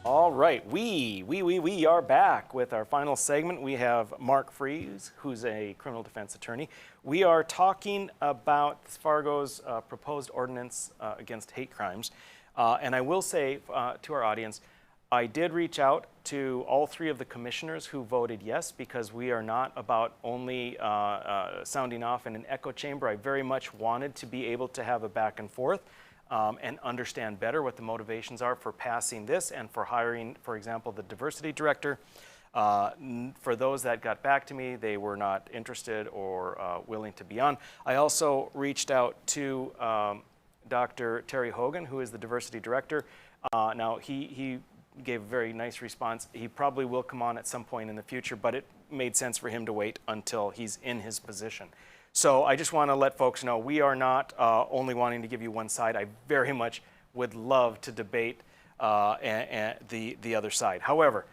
All right, we are back with our final segment. We have Mark Fries, who's a criminal defense attorney. We are talking about Fargo's proposed ordinance against hate crimes. And I will say to our audience, I did reach out to all three of the commissioners who voted yes, because we are not about only sounding off in an echo chamber. I very much wanted to be able to have a back and forth. And understand better what the motivations are for passing this and for hiring, for example, the diversity director. For those that got back to me, they were not interested or willing to be on. I also reached out to Dr. Terry Hogan, who is the diversity director. Now, he gave a very nice response. He probably will come on at some point in the future, but it made sense for him to wait until he's in his position. So I just want to let folks know we are not only wanting to give you one side. I very much would love to debate the other side. However,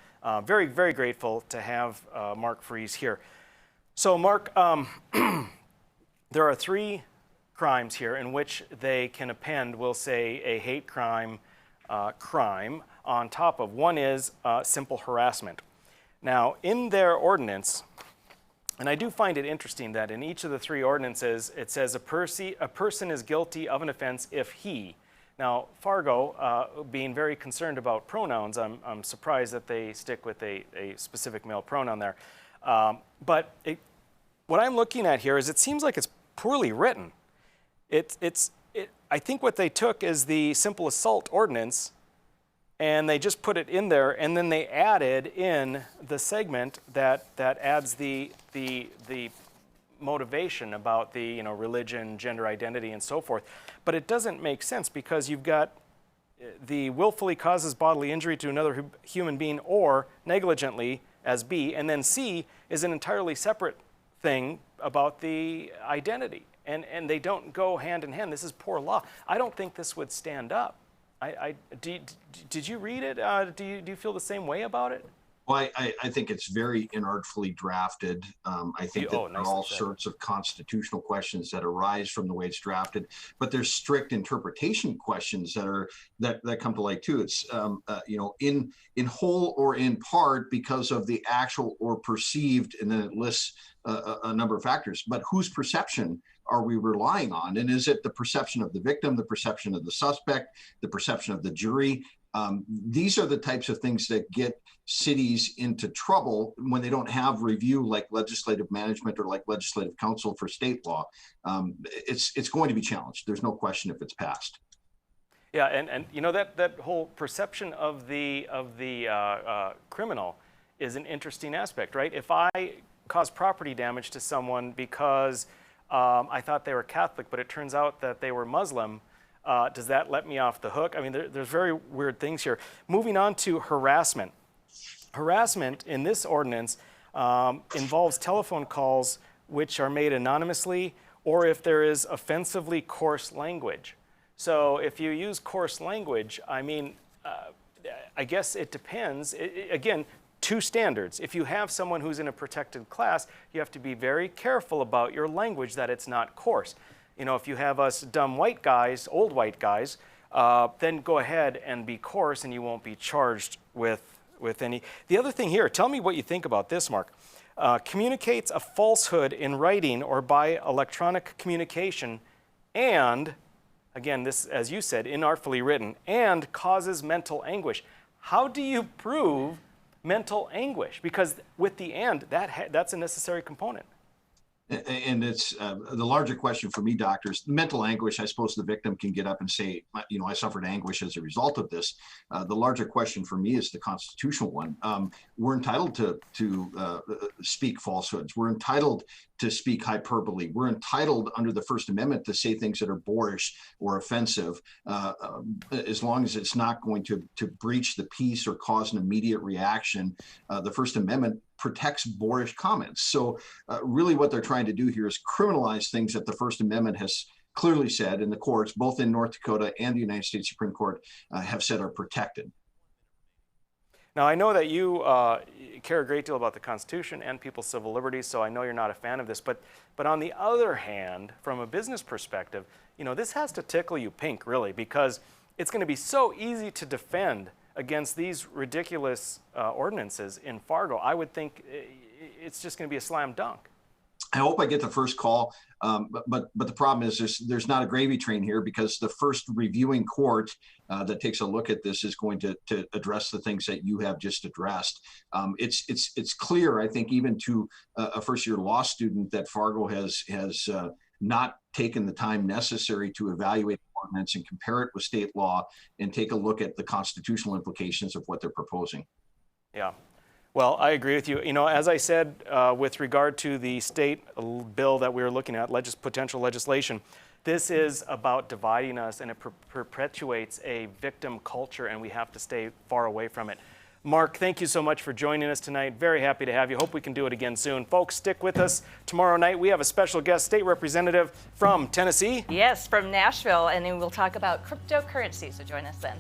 very, very grateful to have Mark Fries here. So Mark, there are three crimes here in which they can append, we'll say, a hate crime on top of. One is simple harassment. Now, in their ordinance, and I do find it interesting that in each of the three ordinances, it says a person is guilty of an offense if he. Now, Fargo, being very concerned about pronouns, I'm surprised that they stick with a specific male pronoun there. But what I'm looking at here is it seems like it's poorly written. I think what they took is the simple assault ordinance, and they just put it in there, and then they added in the segment that adds the motivation about the religion, gender identity, and so forth. But it doesn't make sense, because you've got the willfully causes bodily injury to another human being or negligently as B, and then C is an entirely separate thing about the identity. And they don't go hand in hand. This is poor law. I don't think this would stand up. Did you read it? Do you feel the same way about it? Well, I think it's very inartfully drafted. I think that there are all sorts of constitutional questions that arise from the way it's drafted, but there's strict interpretation questions that come to light too. It's in whole or in part because of the actual or perceived, and then it lists a number of factors. But whose perception are we relying on? And is it the perception of the victim, the perception of the suspect, the perception of the jury? These are the types of things that get cities into trouble when they don't have review like legislative management or like legislative counsel for state law. It's going to be challenged. There's no question if it's passed. Yeah, and you know that whole perception of the criminal is an interesting aspect, right? If I cause property damage to someone because I thought they were Catholic, but it turns out that they were Muslim, does that let me off the hook? I mean, there's very weird things here. Moving on to harassment. Harassment in this ordinance involves telephone calls which are made anonymously, or if there is offensively coarse language. So if you use coarse language, I mean, I guess it depends. Again, two standards. If you have someone who's in a protected class, you have to be very careful about your language that it's not coarse. You know, if you have us dumb white guys, old white guys, then go ahead and be coarse and you won't be charged with any. The other thing here, tell me what you think about this, Mark. Communicates a falsehood in writing or by electronic communication, and, again, this, as you said, inartfully written, and causes mental anguish. How do you prove mental anguish? Because with the and, that's a necessary component. And it's the larger question for me, doctors. Mental anguish, I suppose the victim can get up and say, you know, I suffered anguish as a result of this. The larger question for me is the constitutional one. We're entitled to speak falsehoods. We're entitled to speak hyperbole. We're entitled under the First Amendment to say things that are boorish or offensive, as long as it's not going to breach the peace or cause an immediate reaction. The First Amendment protects boorish comments. So really what they're trying to do here is criminalize things that the First Amendment has clearly said, and the courts, both in North Dakota and the United States Supreme Court, have said are protected. Now, I know that you care a great deal about the Constitution and people's civil liberties, so I know you're not a fan of this. But on the other hand, from a business perspective, you know, this has to tickle you pink, really, because it's going to be so easy to defend against these ridiculous ordinances in Fargo. I would think it's just going to be a slam dunk. I hope I get the first call, but the problem is there's not a gravy train here, because the first reviewing court that takes a look at this is going to address the things that you have just addressed. It's clear, I think, even to a first-year law student, that Fargo has not taken the time necessary to evaluate the ordinance and compare it with state law and take a look at the constitutional implications of what they're proposing. Yeah. Well, I agree with you. You know, as I said, with regard to the state bill that we were looking at, potential legislation, this is about dividing us, and it perpetuates a victim culture, and we have to stay far away from it. Mark, thank you so much for joining us tonight. Very happy to have you. Hope we can do it again soon. Folks, stick with us. Tomorrow night, we have a special guest state representative from Tennessee. Yes, from Nashville, and then we'll talk about cryptocurrency, so join us then.